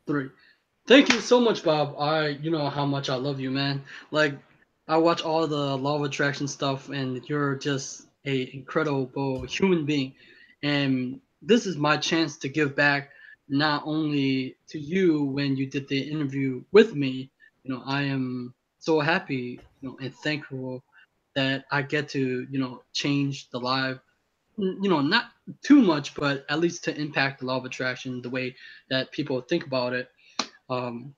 Three. Thank you so much, Bob. You know how much I love you, man. Like, I watch all the law of attraction stuff, and you're just a incredible human being. And this is my chance to give back, not only to you when you did the interview with me. You know, I am so happy, and thankful that I get to, change the life. Not too much, but at least to impact the law of attraction the way that people think about it, um,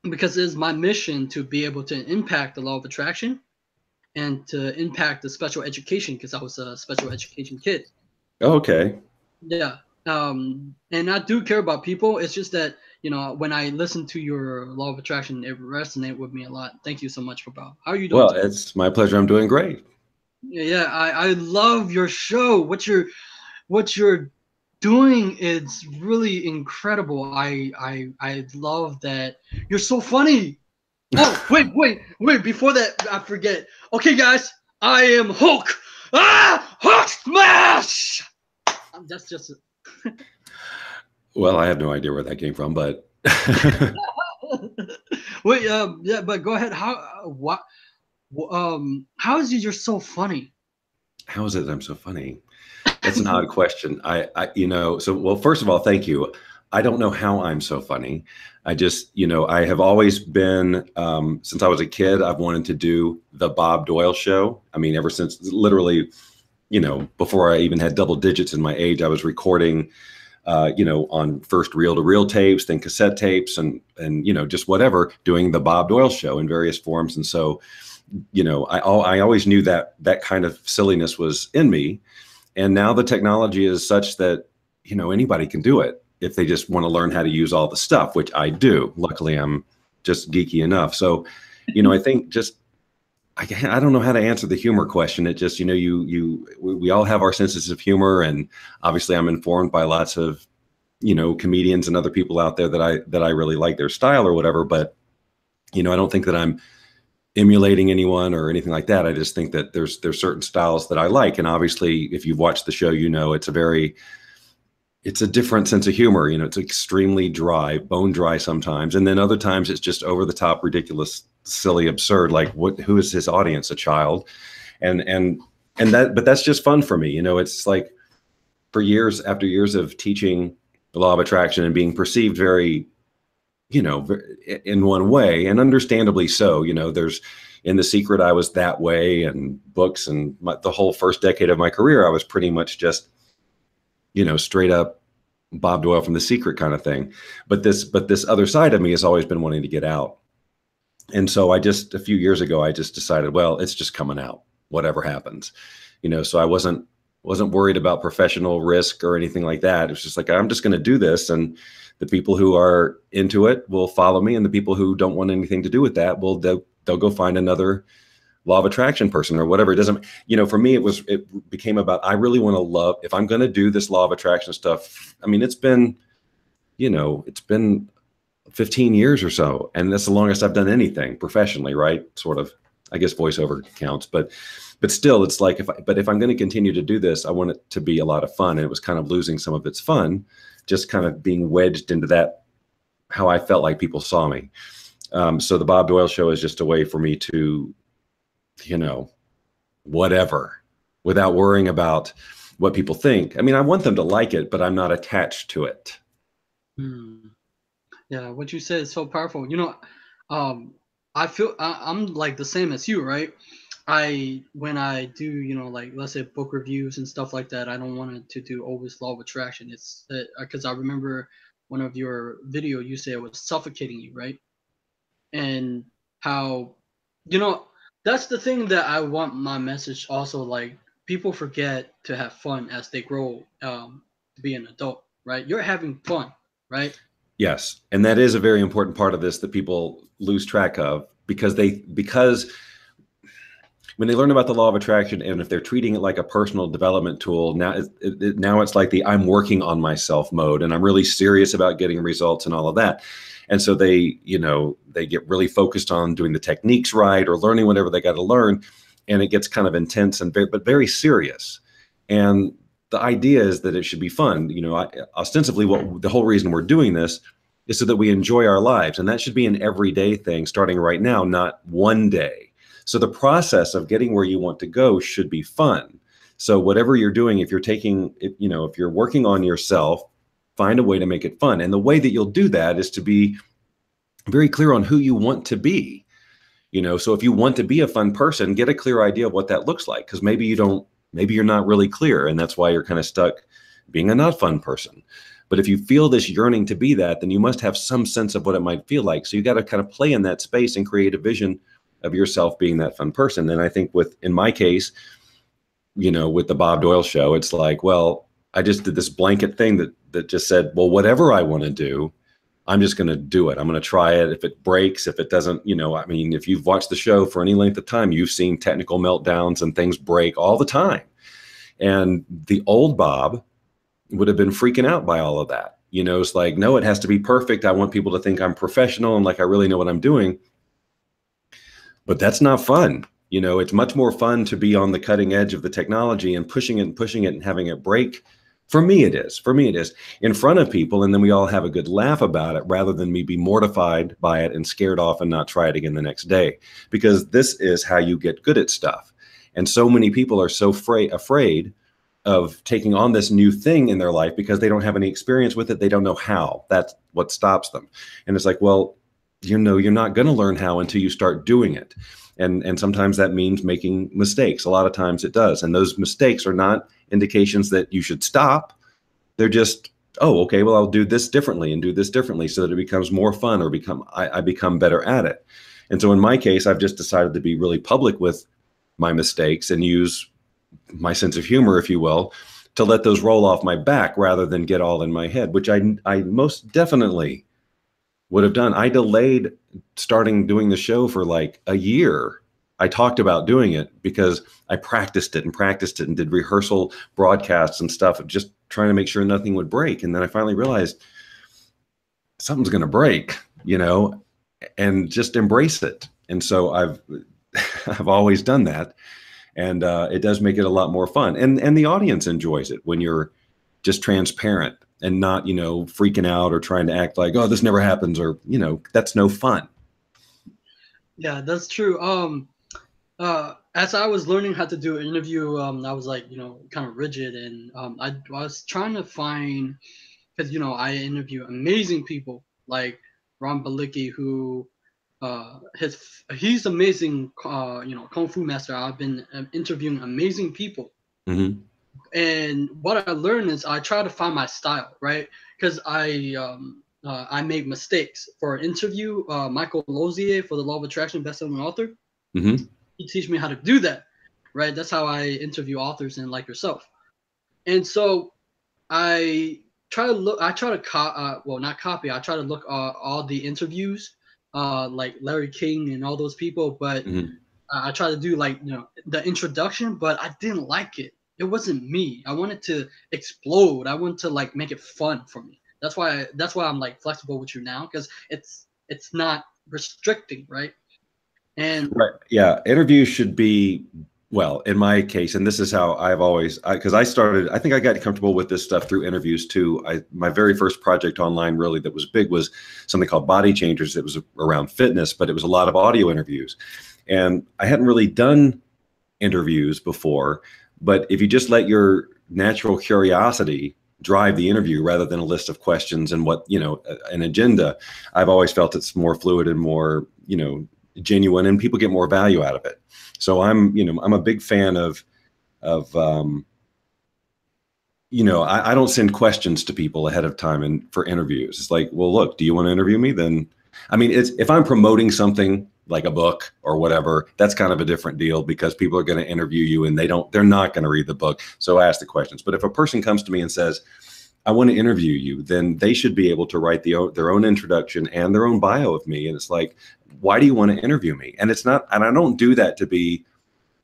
because it is my mission to be able to impact the law of attraction and to impact the special education, because I was a special education kid. Okay. Yeah. And I do care about people. It's just that, when I listen to your law of attraction, it resonates with me a lot. Thank you so much, Bob. How are you doing Well, today? it's my pleasure. I'm doing great. Yeah, I love your show. What you're doing is really incredible. I love that you're so funny. Oh, wait! Before that, I forget. Okay, guys, I am Hulk. Hulk smash. That's just Well, I have no idea where that came from, but wait. Yeah, but go ahead. How is it you're so funny? how is it that I'm so funny? That's an odd question. Well, first of all, thank you. I don't know how I'm so funny. I just, I have always been, since I was a kid, I've wanted to do the Bob Doyle Show. I mean, ever since literally, before I even had double digits in my age, I was recording, on first reel-to-reel tapes, then cassette tapes, and just whatever, doing the Bob Doyle Show in various forms. And so, I always knew that that kind of silliness was in me. And now the technology is such that, anybody can do it if they just want to learn how to use all the stuff, which I do. Luckily, I'm just geeky enough. So, I think just, I don't know how to answer the humor question. It just, we all have our senses of humor. And obviously I'm informed by lots of, comedians and other people out there that I really like their style or whatever. But, I don't think that I'm emulating anyone or anything like that. I just think that there's certain styles that I like. And obviously, if you've watched the show, it's a different sense of humor. It's extremely dry, bone dry sometimes. And then other times it's just over the top, ridiculous, silly, absurd. Like who is his audience? A child. But that's just fun for me. It's like for years after years of teaching the law of attraction and being perceived very, in one way, and understandably so. There's in The Secret, I was that way, and books, and the whole first decade of my career, I was pretty much just, straight up Bob Doyle from The Secret kind of thing. But this other side of me has always been wanting to get out. And so a few years ago, I just decided, well, it's just coming out, whatever happens. So I wasn't worried about professional risk or anything like that. It was just like, I'm just going to do this. And the people who are into it will follow me. And the people who don't want anything to do with that, they'll go find another law of attraction person or whatever. It doesn't, for me, it became about, I really want to love, if I'm going to do this law of attraction stuff. I mean, it's been 15 years or so. And that's the longest I've done anything professionally, right? Sort of, I guess voiceover counts, but still it's like, if I'm going to continue to do this, I want it to be a lot of fun. And it was kind of losing some of its fun, just kind of being wedged into that, how I felt like people saw me. So the Bob Doyle Show is just a way for me to, whatever, without worrying about what people think. I mean, I want them to like it, but I'm not attached to it. Hmm. Yeah, what you said is so powerful. Um, I'm like the same as you, right? When I do, like let's say book reviews and stuff like that, I don't want it to do always law of attraction. It's because I remember one of your video you said it was suffocating you, right? And how, you know, that's the thing that I want my message also, like people forget to have fun as they grow to be an adult, right? You're having fun, right? Yes. And that is a very important part of this that people lose track of because when they learn about the law of attraction, and if they're treating it like a personal development tool, now it's like the I'm working on myself mode, and I'm really serious about getting results and all of that. And so they get really focused on doing the techniques right or learning whatever they got to learn, and it gets kind of intense and very serious. And the idea is that it should be fun. Ostensibly, what the whole reason we're doing this is so that we enjoy our lives. And that should be an everyday thing starting right now, not one day. So the process of getting where you want to go should be fun. So whatever you're doing, if you're taking, if you're working on yourself, find a way to make it fun. And the way that you'll do that is to be very clear on who you want to be. So if you want to be a fun person, get a clear idea of what that looks like, because maybe you're not really clear, and that's why you're kind of stuck being a not fun person. But if you feel this yearning to be that, then you must have some sense of what it might feel like. So you got to kind of play in that space and create a vision of yourself being that fun person. And I think in my case, with the Bob Doyle Show, it's like, well, I just did this blanket thing that just said, well, whatever I want to do, I'm just going to do it. I'm going to try it. If it breaks, if it doesn't, if you've watched the show for any length of time, you've seen technical meltdowns and things break all the time. And the old Bob would have been freaking out by all of that. It's like, no, it has to be perfect. I want people to think I'm professional and like I really know what I'm doing. But that's not fun. It's much more fun to be on the cutting edge of the technology and pushing it and having it break. For me, it is in front of people. And then we all have a good laugh about it rather than me be mortified by it and scared off and not try it again the next day, because this is how you get good at stuff. And so many people are so afraid of taking on this new thing in their life because they don't have any experience with it. They don't know how. That's what stops them. And it's like, well, you're not going to learn how until you start doing it. And sometimes that means making mistakes. A lot of times it does. And those mistakes are not indications that you should stop. They're just, oh, okay, well, I'll do this differently and do this differently so that it becomes more fun or I become better at it. And so in my case, I've just decided to be really public with my mistakes and use my sense of humor, if you will, to let those roll off my back rather than get all in my head, which I most definitely would have done. I delayed starting doing the show for like a year. I talked about doing it because I practiced it and did rehearsal broadcasts and stuff, just trying to make sure nothing would break. And then I finally realized something's going to break, and just embrace it. And so I've always done that. And it does make it a lot more fun. And the audience enjoys it when you're just transparent and not, freaking out or trying to act like, oh, this never happens, or, that's no fun. Yeah, that's true. As I was learning how to do an interview, I was like, kind of rigid, and I was trying to find, because I interview amazing people like Ron Balicki, who he's amazing, kung fu master. I've been interviewing amazing people. Mm-hmm. And what I learned is I try to find my style, right? Because I made mistakes for an interview. Michael Lozier, for the Law of Attraction bestselling author, mm-hmm. He teach me how to do that, right? That's how I interview authors and like yourself. And so I try to look. I try to not copy. I try to look all the interviews, like Larry King and all those people. But mm-hmm. I try to do like the introduction, but I didn't like it. It wasn't me. I wanted to explode. I wanted to like make it fun for me. That's why I'm like flexible with you now, because it's not restricting, right? And right, yeah, interviews should be, well, in my case, and this is how I've always, because I think I got comfortable with this stuff through interviews too. My very first project online really that was big was something called Body Changers. It was around fitness, but it was a lot of audio interviews, and I hadn't really done interviews before. But if you just let your natural curiosity drive the interview rather than a list of questions and an agenda, I've always felt it's more fluid and more, genuine, and people get more value out of it. So I'm a big fan of I don't send questions to people ahead of time and for interviews. It's like, well, look, do you want to interview me? Then, if I'm promoting something like a book or whatever, that's kind of a different deal, because people are going to interview you and they're not going to read the book. So I ask the questions. But if a person comes to me and says, I want to interview you, then they should be able to write their own introduction and their own bio of me. And it's like, why do you want to interview me? And it's not, and I don't do that to be,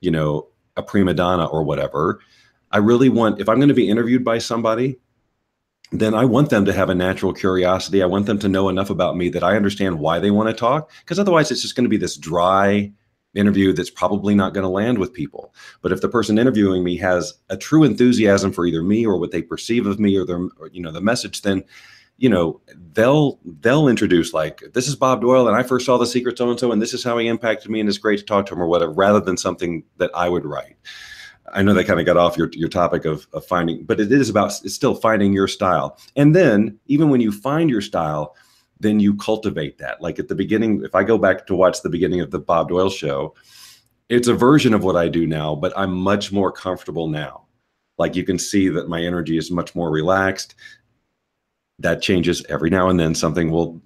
a prima donna or whatever. I really want, if I'm going to be interviewed by somebody, then I want them to have a natural curiosity. I want them to know enough about me that I understand why they want to talk, because otherwise it's just going to be this dry interview that's probably not going to land with people. But if the person interviewing me has a true enthusiasm for either me or what they perceive of me or the message, then they'll introduce like, this is Bob Doyle and I first saw The Secret so-and-so and this is how he impacted me and it's great to talk to him or whatever, rather than something that I would write. I know that kind of got off your topic of finding, but it's still finding your style. And then even when you find your style, then you cultivate that. Like at the beginning, if I go back to watch the beginning of the Bob Doyle Show, it's a version of what I do now, but I'm much more comfortable now. Like you can see that my energy is much more relaxed. That changes every now and then. Something will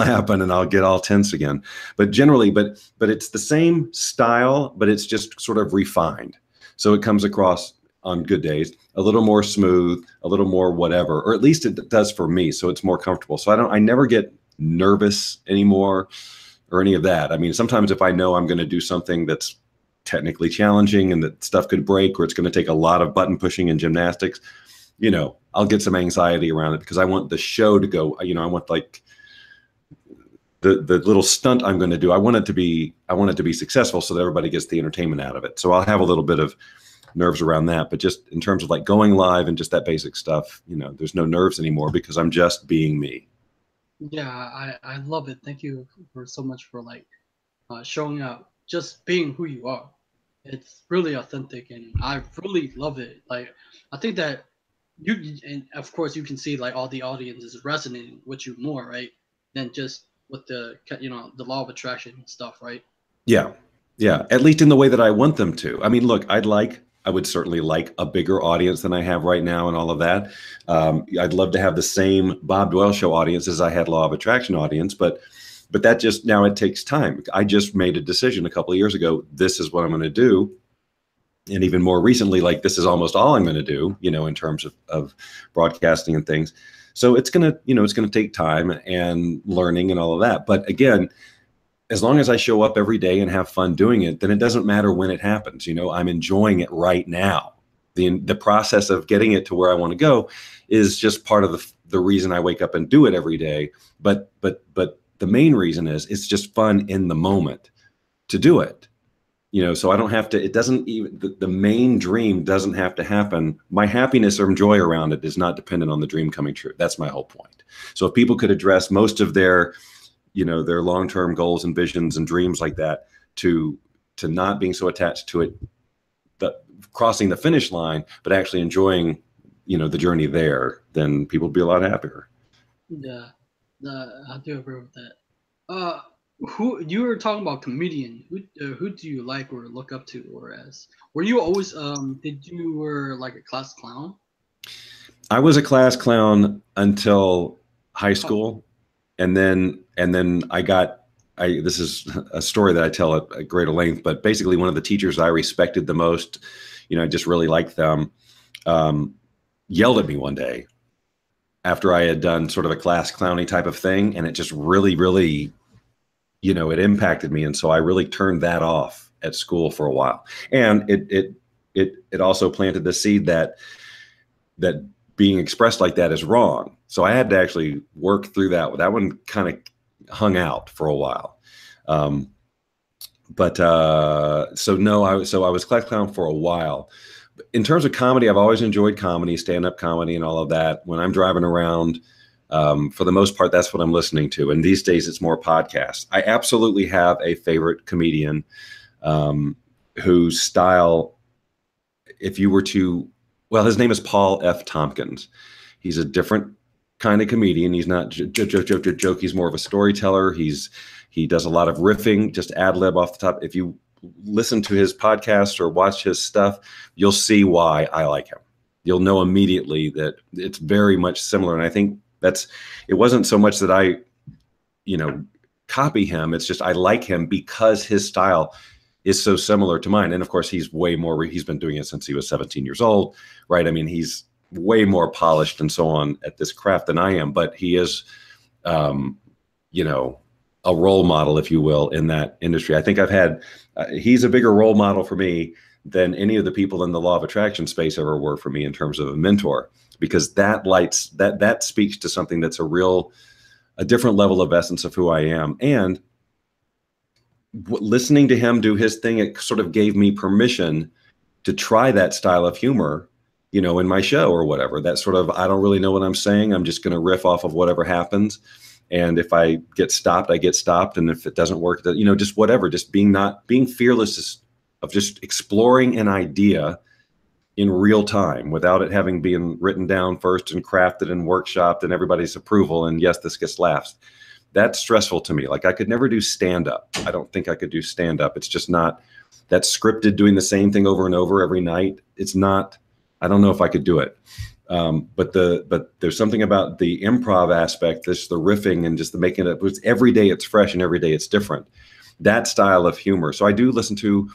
happen and I'll get all tense again. But generally, but it's the same style, but it's just sort of refined. So it comes across on good days a little more smooth, a little more whatever, or at least it does for me. So it's more comfortable. So I never get nervous anymore or any of that. I mean, sometimes if I know I'm going to do something that's technically challenging and that stuff could break, or it's going to take a lot of button pushing and gymnastics, I'll get some anxiety around it because I want the show to go, I want like the little stunt I'm going to do. I want it to be successful so that everybody gets the entertainment out of it. So I'll have a little bit of nerves around that, but just in terms of like going live and just that basic stuff, there's no nerves anymore because I'm just being me. Yeah, I love it. Thank you for so much for like showing up, just being who you are. It's really authentic and I really love it. Like, I think that and of course you can see like all the audience is resonating with you more, right? Than just with the the law of attraction stuff, right? Yeah. At least in the way that I want them to. I mean, look, I would certainly like a bigger audience than I have right now and all of that. I'd love to have the same Bob Doyle Show audience as I had Law of Attraction audience, but that just, now it takes time. I just made a decision a couple of years ago. This is what I'm going to do. And even more recently, like this is almost all I'm going to do, in terms of broadcasting and things. So it's going to take time and learning and all of that. But again, as long as I show up every day and have fun doing it, then it doesn't matter when it happens. I'm enjoying it right now. The process of getting it to where I want to go is just part of the reason I wake up and do it every day. But the main reason is it's just fun in the moment to do it. So I don't have to, it doesn't even, the main dream doesn't have to happen. My happiness or joy around it is not dependent on the dream coming true. That's my whole point. So if people could address most of their long-term goals and visions and dreams like that to not being so attached to it, crossing the finish line, but actually enjoying, the journey there, then people would be a lot happier. Yeah, I do agree with that. Who you were talking about comedian? Who do you like or look up to, or as? Were you always did you were like a class clown? I was a class clown until high school, and then this is a story that I tell at greater length, but basically one of the teachers I respected the most, I just really liked them, yelled at me one day after I had done sort of a class clowny type of thing, and it just really, really, it impacted me, and so I really turned that off at school for a while, and it also planted the seed that being expressed like that is wrong. So I had to actually work through that. That one kind of hung out for a while. So I was class clown for a while. In terms of comedy, I've always enjoyed comedy, stand-up comedy and all of that. When I'm driving around, for the most part, that's what I'm listening to. And these days it's more podcasts. I absolutely have a favorite comedian whose style, if you were to, well, his name is Paul F. Tompkins. He's a different kind of comedian. He's not joke. He's more of a storyteller. He does a lot of riffing, just ad lib off the top. If you listen to his podcast or watch his stuff, you'll see why I like him. You'll know immediately that it's very much similar. And I think it wasn't so much that I, copy him. It's just I like him because his style is so similar to mine. And of course, he's been doing it since he was 17 years old, right? I mean, he's way more polished and so on at this craft than I am, but he is, a role model, if you will, in that industry. I think he's a bigger role model for me than any of the people in the law of attraction space ever were for me in terms of a mentor, because that speaks to something that's a different level of essence of who I am. And listening to him do his thing, it sort of gave me permission to try that style of humor you know, in my show or whatever. That sort of, I don't really know what I'm saying. I'm just going to riff off of whatever happens. And if I get stopped, I get stopped. And if it doesn't work, you know, just whatever, just being fearless of just exploring an idea in real time without it having been written down first and crafted and workshopped and everybody's approval. And yes, this gets laughs. That's stressful to me. Like I could never do stand up. I don't think I could do stand up. It's just not that scripted, doing the same thing over and over every night. It's not, I don't know if I could do it. But there's something about the improv aspect, the riffing and just the making it, every day it's fresh and every day it's different. That style of humor. So I do listen to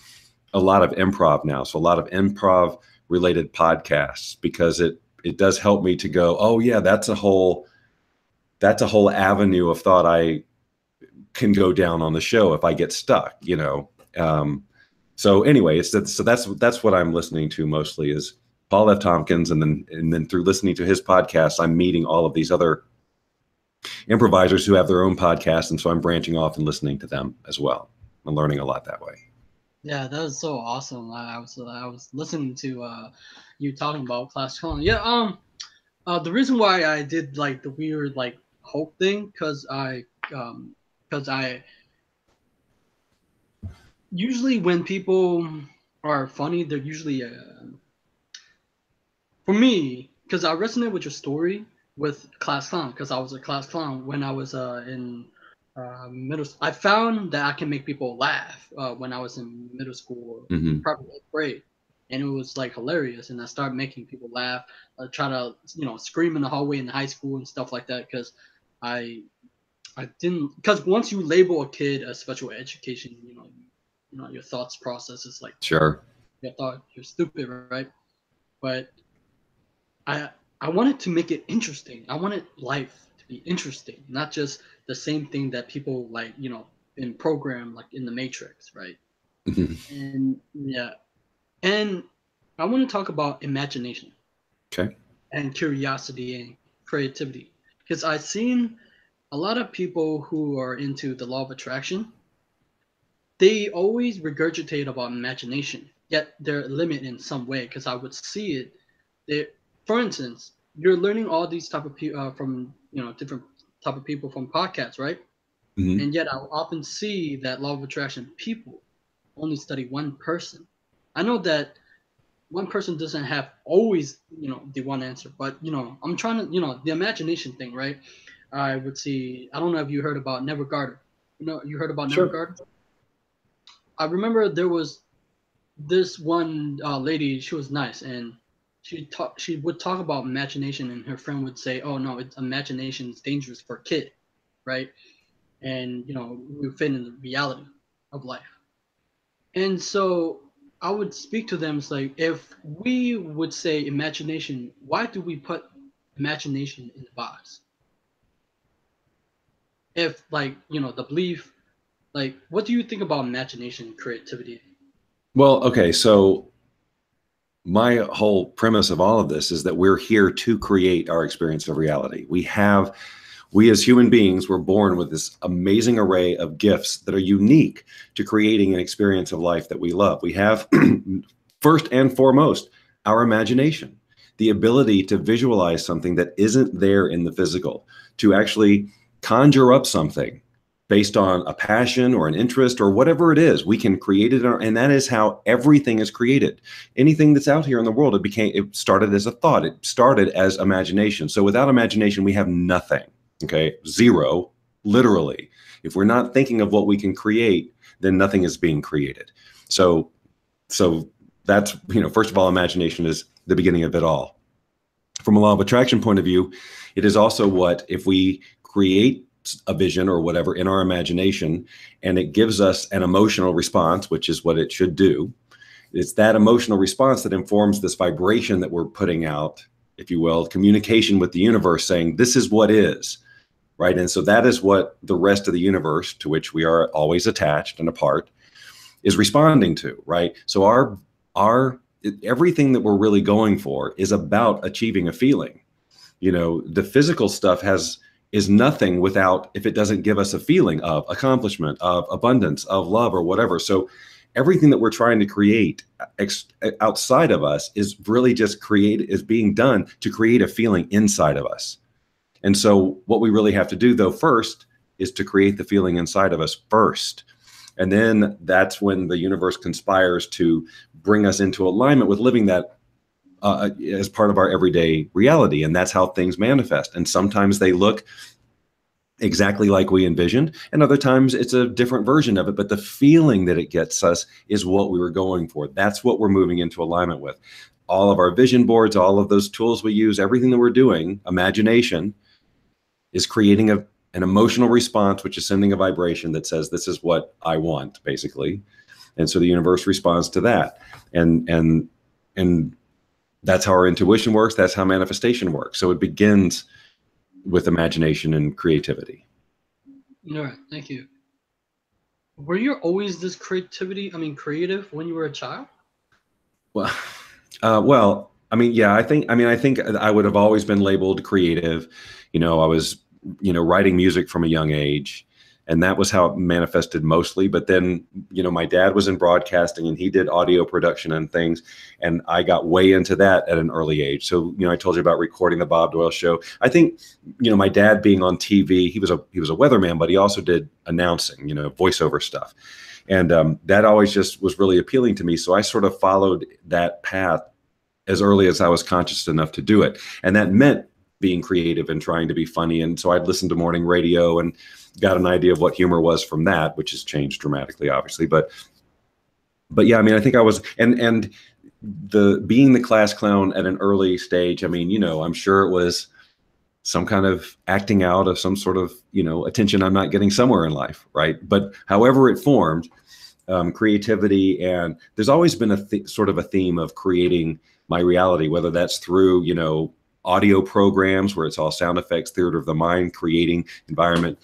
a lot of improv now. So a lot of improv related podcasts, because it does help me to go, oh yeah, that's a whole avenue of thought I can go down on the show if I get stuck, you know. So anyway, so that's what I'm listening to mostly is Paul F. Tompkins, and then through listening to his podcast, I'm meeting all of these other improvisers who have their own podcasts, and so I'm branching off and listening to them as well. I'm learning a lot that way. Yeah, that is so awesome. I was listening to you talking about class clown. Yeah, the reason why I did like the weird like hope thing, because I usually when people are funny, they're usually for me, because I resonate with your story with class clown, because I was a class clown when I was in middle. I found that I can make people laugh when I was in middle school, Mm-hmm. probably 8th grade, and it was like hilarious. And I started making people laugh, try to scream in the hallway in high school and stuff like that, because I didn't, because once you label a kid as special education, your thoughts process is like, Sure, you're stupid, right? But I wanted to make it interesting. I wanted life to be interesting, not just the same thing that people like, in program, like in the Matrix, right? mm-hmm. And yeah, and I want to talk about imagination, Okay, and curiosity and creativity, because I've seen a lot of people who are into the law of attraction. They always regurgitate about imagination, yet they're limited in some way. Because I would see it. For instance, you're learning all these type of people from different type of people from podcasts, right? mm-hmm. And yet I'll often see that law of attraction people only study one person. I know that one person doesn't have always the one answer, but I'm trying to the imagination thing, right? I would see. I don't know if you heard about Never Garter. You heard about Never Sure. Garter? I remember there was this one lady. She was nice, and she would talk about imagination, and her friend would say, "Oh no, imagination is dangerous for a kid, right?" And we fit in the reality of life. And so I would speak to them. It's like, if we would say imagination, why do we put imagination in the box? If like the belief, like, what do you think about imagination and creativity? Well, okay, so my whole premise of all of this is that we're here to create our experience of reality. We as human beings were born with this amazing array of gifts that are unique to creating an experience of life that we love. We have, first and foremost, our imagination, the ability to visualize something that isn't there in the physical, to actually conjure up something based on a passion or an interest or whatever it is. We can create it, and that is how everything is created. Anything that's out here in the world, it started as a thought. It started as imagination. So without imagination, we have nothing. Okay, zero, literally. If we're not thinking of what we can create, then nothing is being created. So that's, first of all, imagination is the beginning of it all. From a law of attraction point of view, it is also what, if we create a vision or whatever in our imagination, and it gives us an emotional response, which is what it should do. It's that emotional response that informs this vibration that we're putting out, if you will, communication with the universe saying, this is what is. Right. And so that is what the rest of the universe, to which we are always attached and a part, is responding to. Right. So everything that we're really going for is about achieving a feeling. The physical stuff is nothing without, if it doesn't give us a feeling of accomplishment, of abundance, of love, or whatever. So everything that we're trying to create outside of us is really just being done to create a feeling inside of us. And so what we really have to do, though, first is to create the feeling inside of us first. And then that's when the universe conspires to bring us into alignment with living that as part of our everyday reality. And that's how things manifest. And sometimes they look exactly like we envisioned, and other times it's a different version of it. But the feeling that it gets us is what we were going for. That's what we're moving into alignment with. All of our vision boards, all of those tools we use, everything that we're doing, imagination, is creating an emotional response, which is sending a vibration that says, this is what I want, basically. And so the universe responds to that. And that's how our intuition works. That's how manifestation works. So it begins with imagination and creativity. All right, thank you. Were you always this creative when you were a child? Well, I think I would have always been labeled creative. I was, writing music from a young age, and that was how it manifested mostly. But then, my dad was in broadcasting and he did audio production and things. And I got way into that at an early age. So, I told you about recording the Bob Doyle Show. I think, my dad being on TV, he was a weatherman, but he also did announcing, voiceover stuff. And that always just was really appealing to me. So I sort of followed that path as early as I was conscious enough to do it. And that meant being creative and trying to be funny. And so I'd listen to morning radio and got an idea of what humor was from that, which has changed dramatically, obviously. But yeah, I think I was, and being the class clown at an early stage, I'm sure it was some kind of acting out of some sort of, attention I'm not getting somewhere in life, right? But however it formed, creativity, and there's always been a sort of a theme of creating my reality, whether that's through, audio programs where it's all sound effects, theater of the mind, creating environment.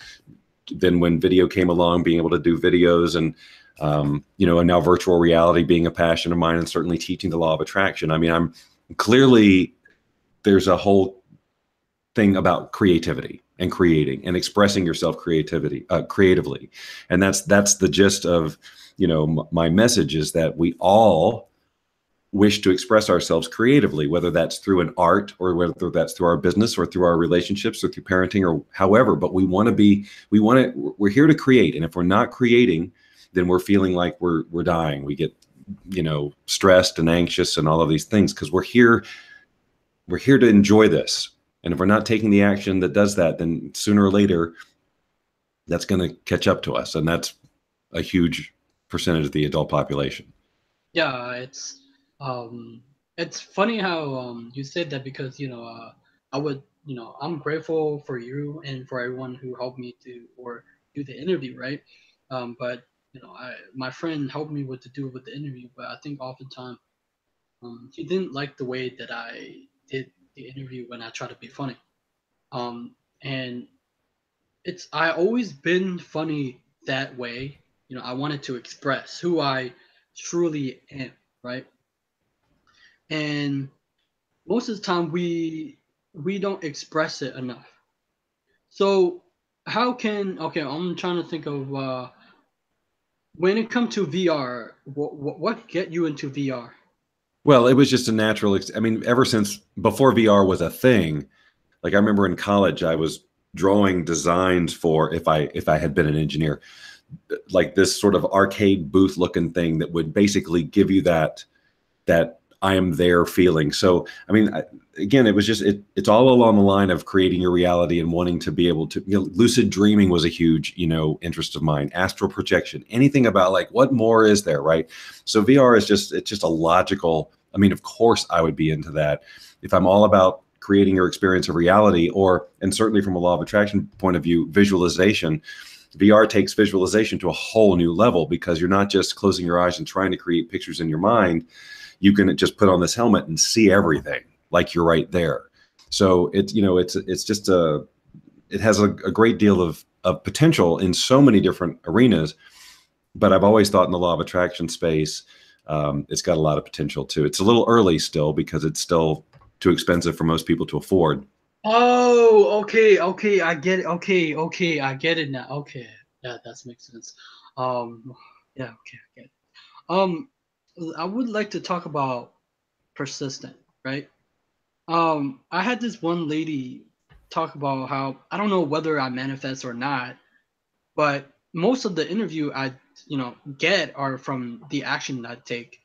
Then when video came along, being able to do videos, and and now virtual reality being a passion of mine, and certainly teaching the law of attraction. I'm clearly, there's a whole thing about creativity and creating and expressing yourself creatively. And that's the gist of, my message is that we all wish to express ourselves creatively, whether that's through an art or whether that's through our business or through our relationships or through parenting or however. But we're here to create. And if we're not creating, then we're feeling like we're dying. We get, stressed and anxious and all of these things because we're here to enjoy this. And if we're not taking the action that does that, then sooner or later, that's going to catch up to us. And that's a huge percentage of the adult population. Yeah, it's funny how you said that because I would I'm grateful for you and for everyone who helped me to or do the interview, right? But my friend helped me with the interview, but I think oftentimes he didn't like the way that I did the interview when I try to be funny. And I always been funny that way. I wanted to express who I truly am, right? And most of the time we don't express it enough. So I'm trying to think of when it comes to VR, what get you into VR? Well, it was just a natural, ever since before VR was a thing, like I remember in college, I was drawing designs for, if I had been an engineer, like this sort of arcade booth looking thing that would basically give you that I am there feeling. So, again, it was just, it's all along the line of creating your reality and wanting to be able to, lucid dreaming was a huge, interest of mine, astral projection, anything about like, what more is there, right? So VR is it's just a logical, of course I would be into that. If I'm all about creating your experience of reality, and certainly from a law of attraction point of view, visualization, VR takes visualization to a whole new level because you're not just closing your eyes and trying to create pictures in your mind. You can just put on this helmet and see everything like you're right there. So it has a great deal of potential in so many different arenas. But I've always thought in the law of attraction space, it's got a lot of potential too. It's a little early still because it's still too expensive for most people to afford. Oh, okay, I get it. Okay, I get it now. Okay, yeah, that makes sense. Yeah, okay, I get it. Um, I would like to talk about persistent, right? I had this one lady talk about how I don't know whether I manifest or not, but most of the interview I get are from the action I take,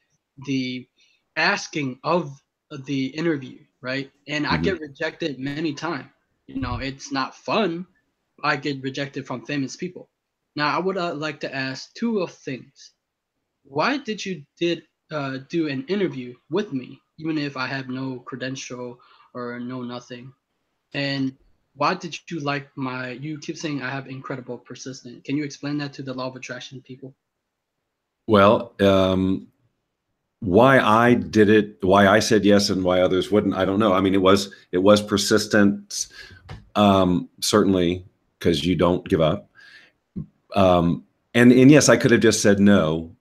the asking of the interview, right? And I Mhm. get rejected many times. It's not fun. I get rejected from famous people. Now I would like to ask two of things. Why did you do an interview with me, even if I have no credential or no nothing? And why did you like my? You keep saying I have incredible persistence. Can you explain that to the law of attraction people? Well, why I did it, why I said yes and why others wouldn't, I don't know. I mean, it was persistent, certainly, because you don't give up. And yes, I could have just said no,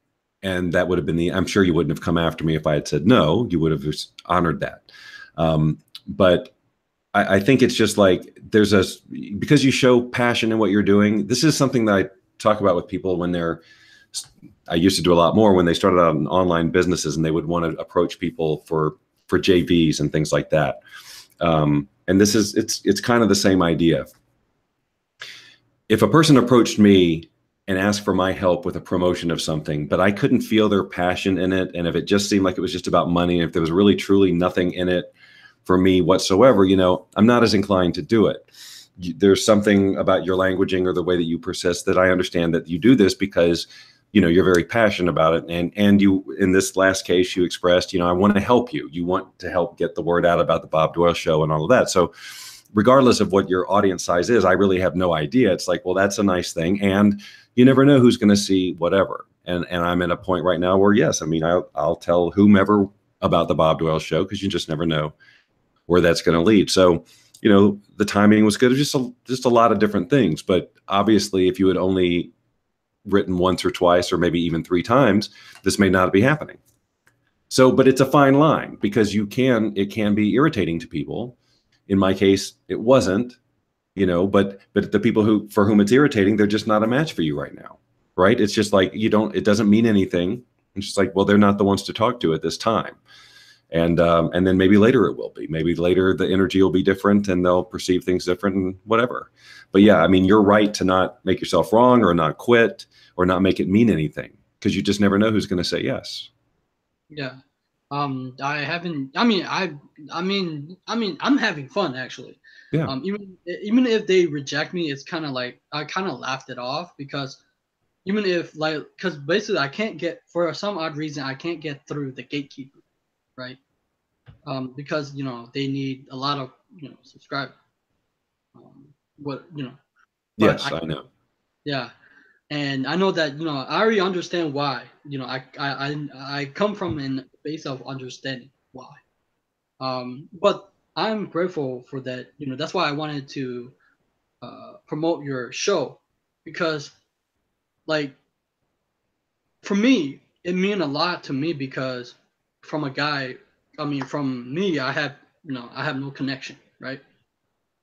and that would have been I'm sure you wouldn't have come after me if I had said no. You would have just honored that. But I think it's just like because you show passion in what you're doing. This is something that I talk about with people when I used to do a lot more when they started out in online businesses and they would want to approach people for JVs and things like that. And it's kind of the same idea. If a person approached me and asked for my help with a promotion of something, but I couldn't feel their passion in it, and if it just seemed like it was just about money, and if there was really truly nothing in it for me whatsoever, I'm not as inclined to do it. There's something about your languaging or the way that you persist that I understand that you do this because you're very passionate about it, and you, in this last case, you expressed, I want to help you. You want to help get the word out about the Bob Doyle Show and all of that. So regardless of what your audience size is, I really have no idea. It's like, well, that's a nice thing. And you never know who's going to see whatever. And I'm at a point right now where, yes, I mean, I'll tell whomever about the Bob Doyle Show, because you just never know where that's going to lead. So, the timing was good. It was just a lot of different things. But obviously, if you had only written once or twice or maybe even 3 times, this may not be happening. So, but it's a fine line because it can be irritating to people. In my case, it wasn't, but the people for whom it's irritating, they're just not a match for you right now. Right. It's just like, it doesn't mean anything. It's just like, well, they're not the ones to talk to at this time. And then maybe later it will be. Maybe later the energy will be different and they'll perceive things different and whatever. But yeah, I mean, you're right to not make yourself wrong or not quit or not make it mean anything because you just never know who's going to say yes. Yeah. I haven't. I'm having fun actually. Yeah. Even if they reject me, it's kind of like I kind of laughed it off because even if because basically I can't get for some odd reason I can't get through the gatekeeper, right? Because they need a lot of subscribers. What but Yes, I know. yeah, and I know that I already understand why. I come from a base of understanding why. But I'm grateful for that. That's why I wanted to promote your show because like for me it mean a lot to me because from a guy, from me I have no connection, right?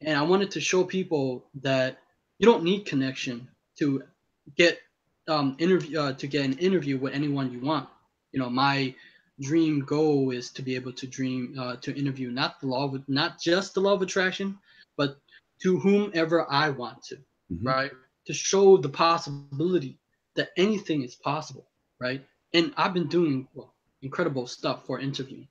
And I wanted to show people that you don't need connection to get an interview with anyone you want. My dream goal is to be able to to interview not just the law of attraction, but to whomever I want to, Mm-hmm. right? To show the possibility that anything is possible, right? And I've been doing incredible stuff for interviewing.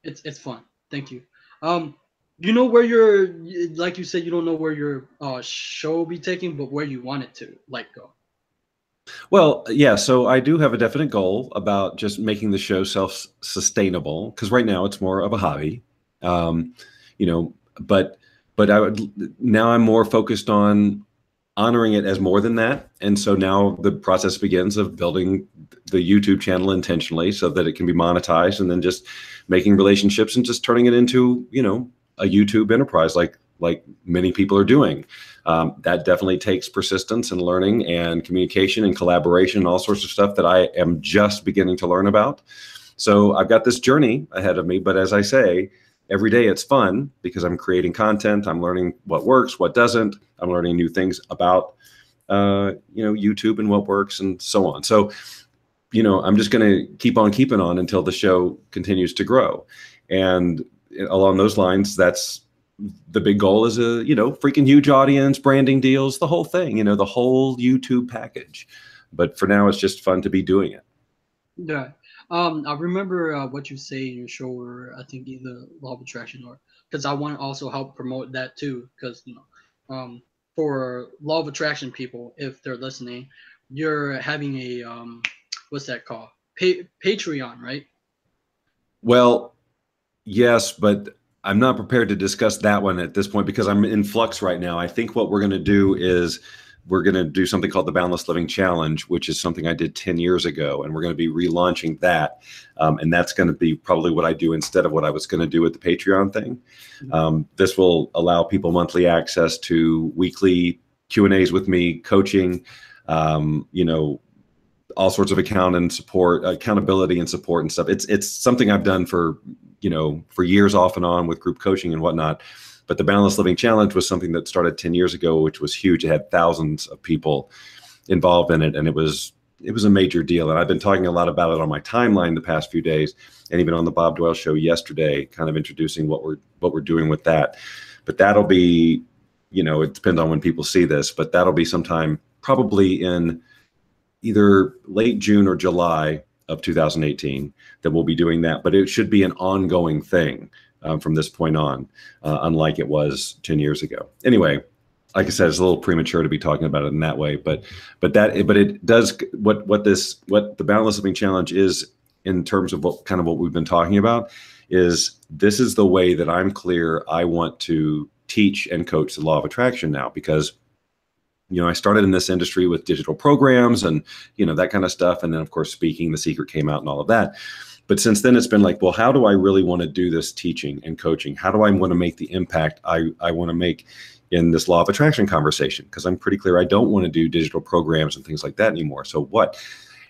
It's fun. Thank you. Um, you know where like you said, you don't know where your show will be taking, but where you want it to go. Well, yeah, so I do have a definite goal about just making the show self-sustainable because right now it's more of a hobby. Um, you know, but now I'm more focused on honoring it as more than that. And so now the process begins of building the YouTube channel intentionally so that it can be monetized and then just making relationships and just turning it into, a YouTube enterprise like many people are doing. That definitely takes persistence and learning and communication and collaboration and all sorts of stuff that I am just beginning to learn about. So I've got this journey ahead of me, but as I say, every day it's fun because I'm creating content. I'm learning what works, what doesn't. I'm learning new things about, YouTube and what works and so on. So you know, I'm just going to keep on keeping on until the show continues to grow. And along those lines, that's the big goal is a, you know, freaking huge audience, branding deals, the whole thing, you know, the whole YouTube package. But for now, it's just fun to be doing it. Yeah. I remember what you say in your show, or I think either Law of Attraction, or because I want to also help promote that too. Because for Law of Attraction people, if they're listening, you're having a what's that called? Patreon, right? Well, yes, but I'm not prepared to discuss that one at this point because I'm in flux right now. I think what we're going to do is we're going to do something called the Boundless Living Challenge, which is something I did 10 years ago. And we're going to be relaunching that. And that's going to be probably what I do instead of what I was going to do with the Patreon thing. This will allow people monthly access to weekly Q&As with me, coaching, you know, all sorts of accountability and support and stuff. It's something I've done for, you know, for years off and on with group coaching and whatnot. But the Boundless Living Challenge was something that started 10 years ago, which was huge. It had thousands of people involved in it. And it was a major deal. And I've been talking a lot about it on my timeline the past few days, and even on the Bob Doyle Show yesterday, kind of introducing what we're doing with that. But that'll be, you know, it depends on when people see this, but that'll be sometime probably in either late June or July of 2018 that we'll be doing that. But it should be an ongoing thing from this point on, unlike it was 10 years ago. Anyway, like I said, it's a little premature to be talking about it in that way, but it does what the Boundless Living Challenge is in terms of what we've been talking about is this is the way that I'm clear I want to teach and coach the law of attraction now, because you know, I started in this industry with digital programs and, you know, that kind of stuff. And then, of course, speaking, The Secret came out and all of that. But since then, it's been like, well, how do I really want to do this teaching and coaching? How do I want to make the impact I want to make in this law of attraction conversation? Because I'm pretty clear I don't want to do digital programs and things like that anymore. So what?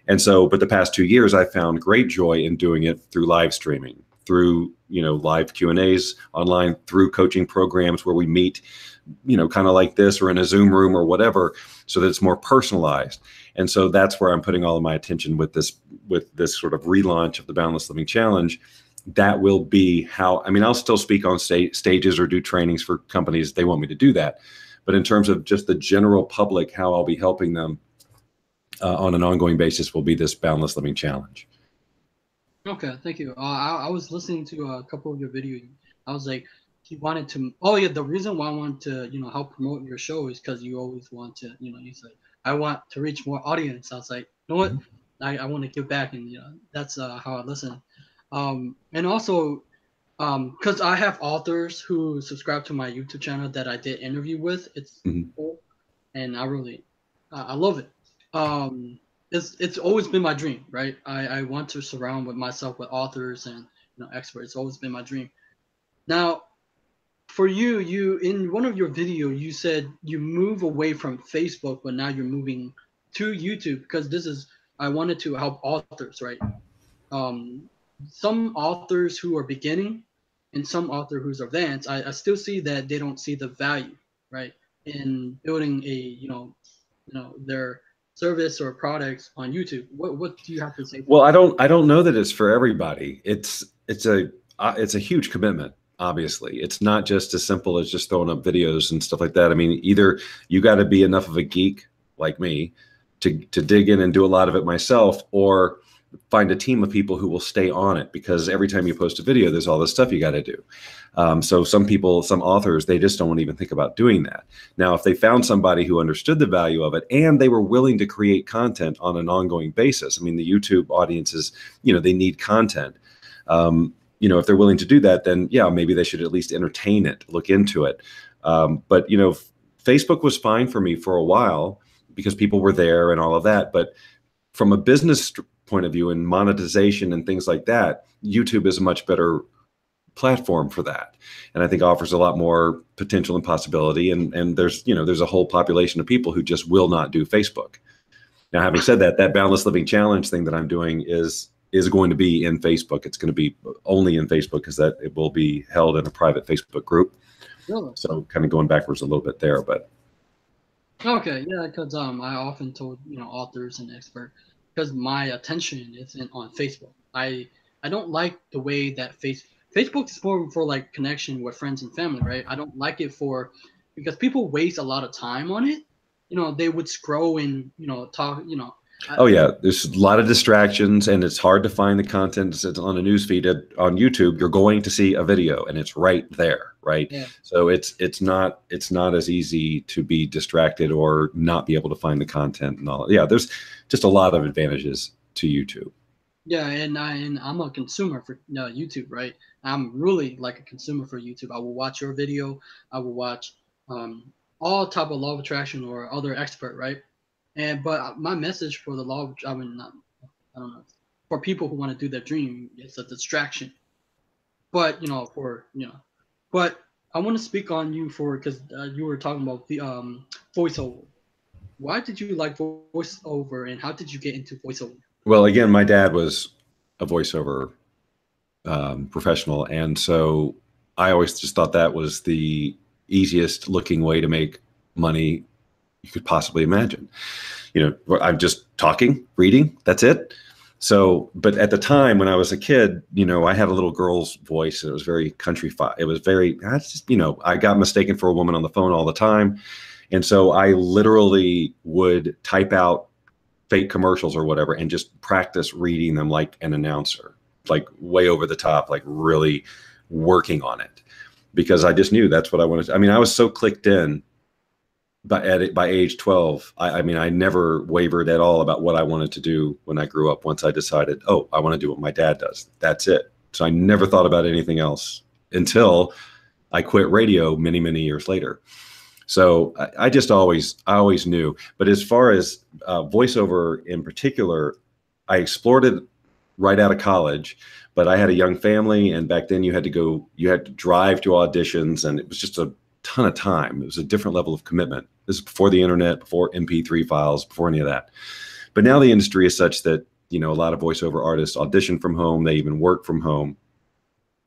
And so, but the past 2 years, I found great joy in doing it through live streaming, through, you know, live Q&As online, through coaching programs where we meet, you know, kind of like this or in a Zoom room or whatever, so that it's more personalized. And so that's where I'm putting all of my attention with this sort of relaunch of the Boundless Living Challenge. That will be how, I mean, I'll still speak on stages or do trainings for companies. They want me to do that. But in terms of just the general public, how I'll be helping them on an ongoing basis will be this Boundless Living Challenge. Okay, thank you. I was listening to a couple of your videos. I was like, he wanted to. Oh yeah, the reason why I want to, you know, help promote your show is because you always want to, you know, you say I want to reach more audience. I was like, you know what, I want to give back, and you know, that's how I listen. And also, because I have authors who subscribe to my YouTube channel that I did interview with. It's cool, and I really, I love it. It's always been my dream, right? I want to surround myself with authors and, you know, experts. It's always been my dream. Now, for you in one of your videos, you said you move away from Facebook, but now you're moving to YouTube because I wanted to help authors, right? Some authors who are beginning and some author who's advanced, I still see that they don't see the value, right, in building a, you know, their service or products on YouTube. What do you have to say? Well, I don't know that it's for everybody. It's a huge commitment. Obviously, it's not just as simple as just throwing up videos and stuff like that. I mean, either you got to be enough of a geek like me to dig in and do a lot of it myself, or find a team of people who will stay on it, because every time you post a video, there's all this stuff you got to do. So some authors, they just don't even think about doing that. Now, if they found somebody who understood the value of it and they were willing to create content on an ongoing basis, I mean, the YouTube audiences, you know, they need content. You know, if they're willing to do that, then yeah, maybe they should at least entertain it, look into it. But, you know, Facebook was fine for me for a while because people were there and all of that. But from a business point of view and monetization and things like that, YouTube is a much better platform for that. And I think offers a lot more potential and possibility. And there's, you know, there's a whole population of people who just will not do Facebook. Now, having said that, that Boundless Living Challenge thing that I'm doing is going to be in Facebook. It's going to be only in Facebook because that it will be held in a private Facebook group. Really? So kind of going backwards a little bit there, but. Okay, yeah, because I often told, you know, authors and experts, because my attention isn't on Facebook. I don't like the way that Facebook is more for like connection with friends and family, right? I don't like it for because people waste a lot of time on it. You know, they would scroll and talk. Oh yeah, there's a lot of distractions, and it's hard to find the content that's on a news feed. On YouTube, you're going to see a video, and it's right there, right? Yeah, So it's not as easy to be distracted or not be able to find the content and all. Yeah, there's just a lot of advantages to YouTube. yeah, and I'm a consumer for YouTube, right? I'm really like a consumer for YouTube. I will watch your video. I will watch um, all type of law of attraction or other expert, right? And but my message for the law, I mean, not, I don't know, for people who want to do their dream, it's a distraction. But but I want to speak on you for because you were talking about the voiceover. Why did you like voiceover, and how did you get into voiceover? Well, again, my dad was a voiceover professional, and so I always just thought that was the easiest looking way to make money you could possibly imagine. I'm just talking, reading, that's it. So, but at the time when I was a kid, I had a little girl's voice, and it was very countrified. It was very, I got mistaken for a woman on the phone all the time. And so I literally would type out fake commercials or whatever and just practice reading them like an announcer, like way over the top, like really working on it, because I just knew that's what I wanted. I mean, I was so clicked in by age 12. I mean, I never wavered at all about what I wanted to do when I grew up. Once I decided, oh, I want to do what my dad does, that's it. So I never thought about anything else until I quit radio many, many years later. So I always knew. But as far as voiceover in particular, I explored it right out of college. But I had a young family, and back then you had to drive to auditions, and it was just a ton of time. It was a different level of commitment. This is before the internet, before MP3 files, before any of that. But now the industry is such that, a lot of voiceover artists audition from home. They even work from home.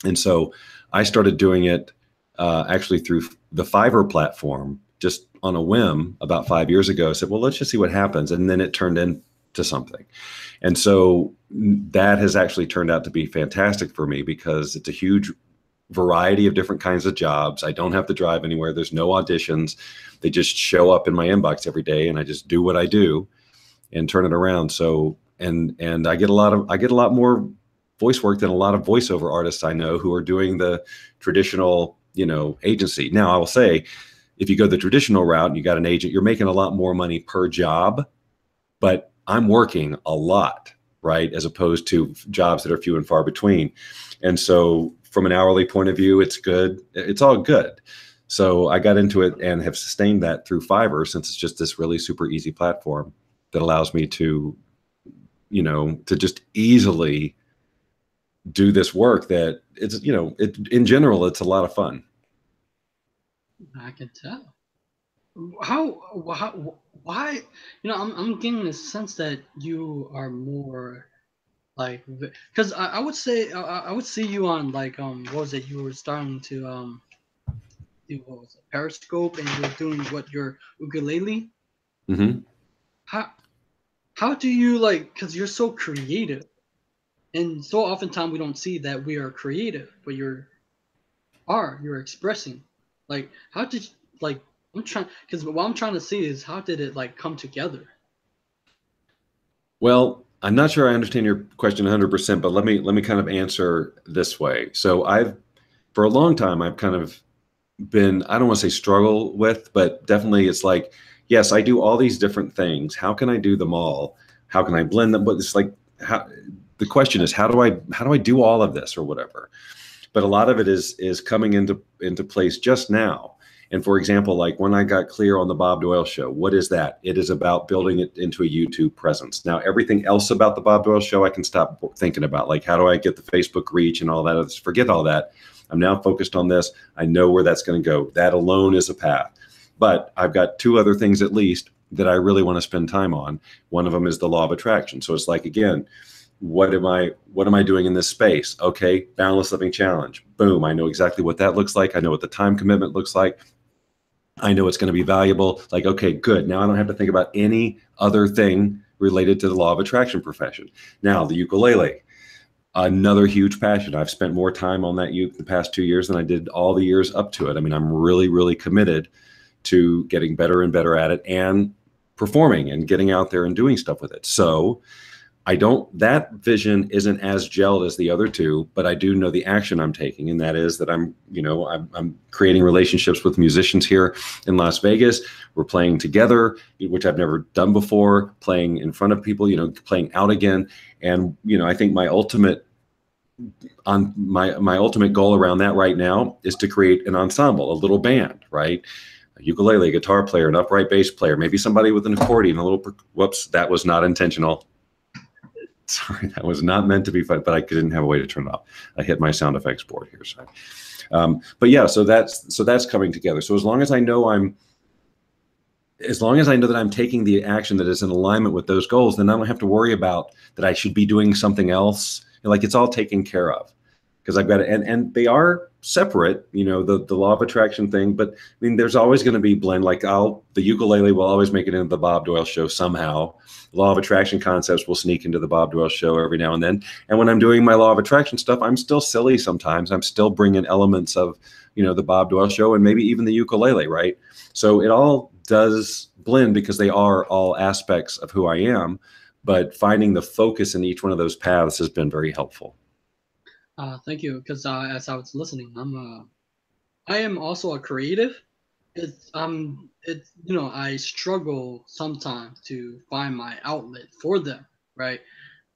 And so I started doing it actually through the Fiverr platform, just on a whim about 5 years ago. I said, well, let's just see what happens. And then it turned into something. And so that has actually turned out to be fantastic for me, because it's a huge variety of different kinds of jobs. I don't have to drive anywhere. There's no auditions. They just show up in my inbox every day, and I just do what I do and turn it around. So, and I get a lot more voice work than a lot of voiceover artists I know who are doing the traditional, agency. Now, I will say, if you go the traditional route and you got an agent, you're making a lot more money per job, but I'm working a lot, right? As opposed to jobs that are few and far between. And so from an hourly point of view, it's good. It's all good. So I got into it and have sustained that through Fiverr, since it's just this really super easy platform that allows me to, to just easily do this work that it's, in general, it's a lot of fun. I can tell. Why? I'm getting the sense that you are more like, because I would say I would see you on like what was it? You were starting to do what was it, Periscope, and you're doing what your ukulele. Mm-hmm. How do you like? Because you're so creative, and so oftentimes we don't see that we are creative, but you're expressing. Like, how did like I'm trying, because what I'm trying to see is how did it like come together? Well, I'm not sure I understand your question 100%, but let me kind of answer this way. So for a long time, I've kind of been, I don't want to say struggle with, but definitely it's like, yes, I do all these different things. How can I do them all? How can I blend them? But it's like, the question is, how do I do all of this or whatever? But a lot of it is coming into place just now. And for example, like when I got clear on the Bob Doyle Show, what is that? It is about building it into a YouTube presence. Now, everything else about the Bob Doyle Show, I can stop thinking about, like, how do I get the Facebook reach and all that? Forget all that. I'm now focused on this. I know where that's going to go. That alone is a path. But I've got two other things at least that I really want to spend time on. One of them is the law of attraction. So it's like, again, what am I doing in this space? Okay, boundless living challenge. Boom. I know exactly what that looks like. I know what the time commitment looks like. I know it's going to be valuable. Like, okay, good. Now I don't have to think about any other thing related to the law of attraction profession. Now, the ukulele, another huge passion. I've spent more time on that uke the past 2 years than I did all the years up to it. I mean, I'm really, really committed to getting better and better at it and performing and getting out there and doing stuff with it. So that vision isn't as gelled as the other two, but I do know the action I'm taking. And that is that I'm creating relationships with musicians here in Las Vegas. We're playing together, which I've never done before, playing in front of people, playing out again. And, I think my ultimate goal around that right now is to create an ensemble, a little band, right? A ukulele, a guitar player, an upright bass player, maybe somebody with an accordion, whoops, that was not intentional. Sorry, that was not meant to be fun, but I didn't have a way to turn it off. I hit my sound effects board here. Sorry. But yeah, so that's coming together. So as long as I know that I'm taking the action that is in alignment with those goals, then I don't have to worry about that I should be doing something else. Like, it's all taken care of. Because I've got to, and they are separate, the law of attraction thing. But I mean, there's always going to be blend. Like the ukulele will always make it into the Bob Doyle Show somehow. Law of attraction concepts will sneak into the Bob Doyle Show every now and then. And when I'm doing my law of attraction stuff, I'm still silly sometimes. I'm still bringing elements of, the Bob Doyle Show and maybe even the ukulele, right? So it all does blend because they are all aspects of who I am. But finding the focus in each one of those paths has been very helpful. Thank you. Because as I was listening, I am also a creative. I struggle sometimes to find my outlet for them. Right.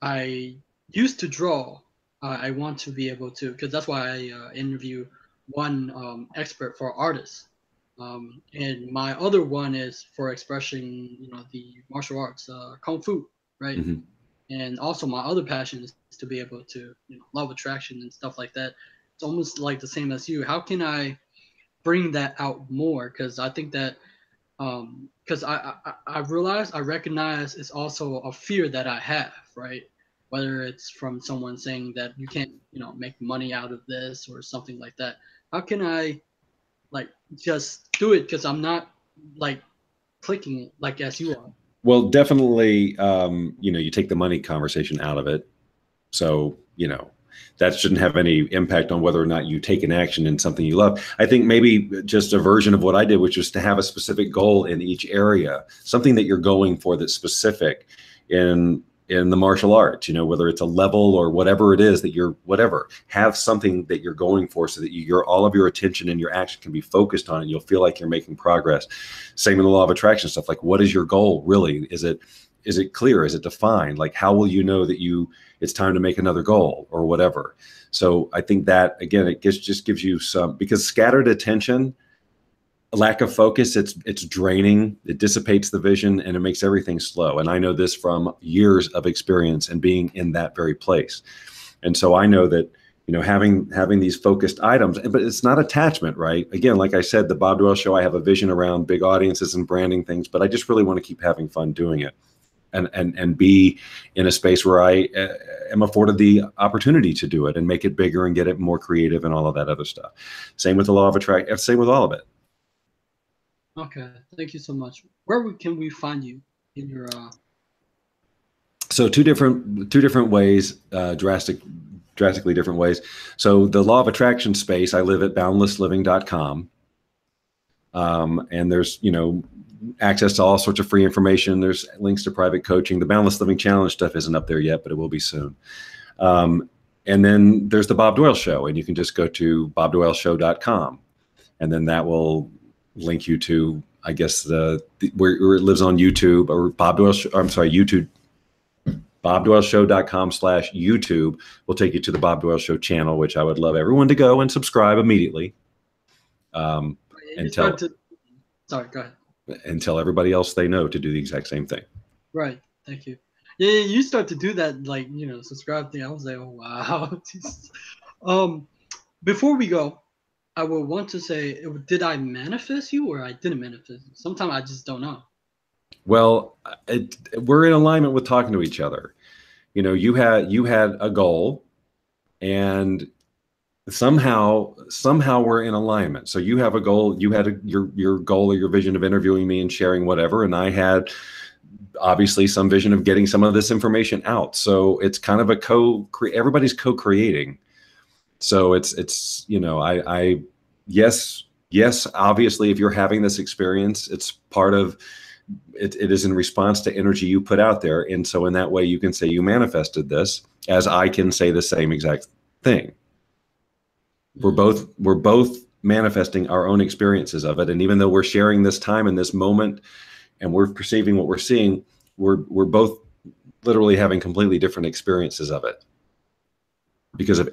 I used to draw. I want to be able to, because that's why I interview one expert for artists. And my other one is for expressing, the martial arts, kung fu. Right. Mm-hmm. And also my other passion is to be able to, love attraction and stuff like that. It's almost like the same as you. How can I bring that out more? Because I think that, because I recognize it's also a fear that I have, right? Whether it's from someone saying that you can't, make money out of this or something like that. How can I, just do it? Because I'm not, clicking it like as you are. Well, definitely, you take the money conversation out of it. So, that shouldn't have any impact on whether or not you take an action in something you love. I think maybe just a version of what I did, which was to have a specific goal in each area, something that you're going for that's specific in the martial arts, whether it's a level or whatever it is that have something that you're going for so that all of your attention and your action can be focused on it. You'll feel like you're making progress. Same in the law of attraction stuff. Like, what is your goal really? Is it clear? Is it defined? Like, how will you know that it's time to make another goal or whatever? So I think that, again, it just gives you because scattered attention, lack of focus, it's draining, it dissipates the vision, and it makes everything slow. And I know this from years of experience and being in that very place. And so I know that, having these focused items, but it's not attachment, right? Again, like I said, the Bob Doyle Show, I have a vision around big audiences and branding things, but I just really want to keep having fun doing it. And be in a space where I am afforded the opportunity to do it and make it bigger and get it more creative and all of that other stuff. Same with the law of attraction. Same with all of it. Okay, thank you so much. Where can we find you in your? So two different ways, drastically different ways. So the law of attraction space, I live at boundlessliving.com, and there's access to all sorts of free information. There's links to private coaching. The Boundless Living Challenge stuff isn't up there yet, but it will be soon. And then there's the Bob Doyle Show, and you can just go to bobdoyleshow.com, and then that will link you to, I guess, where it lives on YouTube, or YouTube. bobdoyleshow.com/YouTube will take you to the Bob Doyle Show channel, which I would love everyone to go and subscribe immediately. Sorry, go ahead. And tell everybody else they know to do the exact same thing. Right. Thank you. Yeah, you start to do that, subscribe thing. I was like, oh wow. Before we go, I would want to say, did I manifest you or I didn't manifest you? Sometimes I just don't know. Well, we're in alignment with talking to each other. You had a goal, and somehow we're in alignment. So you have a goal, you had your goal or your vision of interviewing me and sharing whatever, and I had obviously some vision of getting some of this information out. So it's kind of everybody's co-creating. So it's, you know, yes, obviously, if you're having this experience, it's part of it. It is in response to energy you put out there. And so in that way, you can say you manifested this, as I can say the same exact thing. We're both manifesting our own experiences of it. And even though we're sharing this time in this moment and we're perceiving what we're seeing, we're both literally having completely different experiences of it because of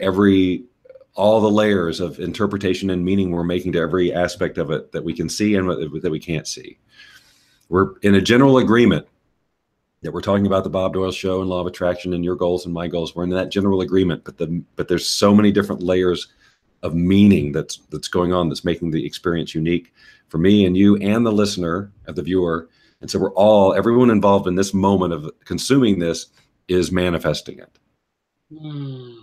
all the layers of interpretation and meaning we're making to every aspect of it that we can see and that we can't see. We're in a general agreement that we're talking about the Bob Doyle Show and law of attraction and your goals and my goals. We're in that general agreement, but there's so many different layers of meaning that's going on that's making the experience unique for me and you and the listener, the viewer. And so everyone involved in this moment of consuming this is manifesting it.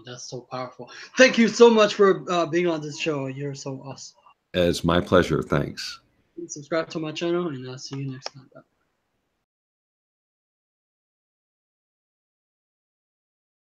That's so powerful. Thank you so much for being on this show. You're so awesome. It's my pleasure. Thanks. Subscribe to my channel, and I'll see you next time.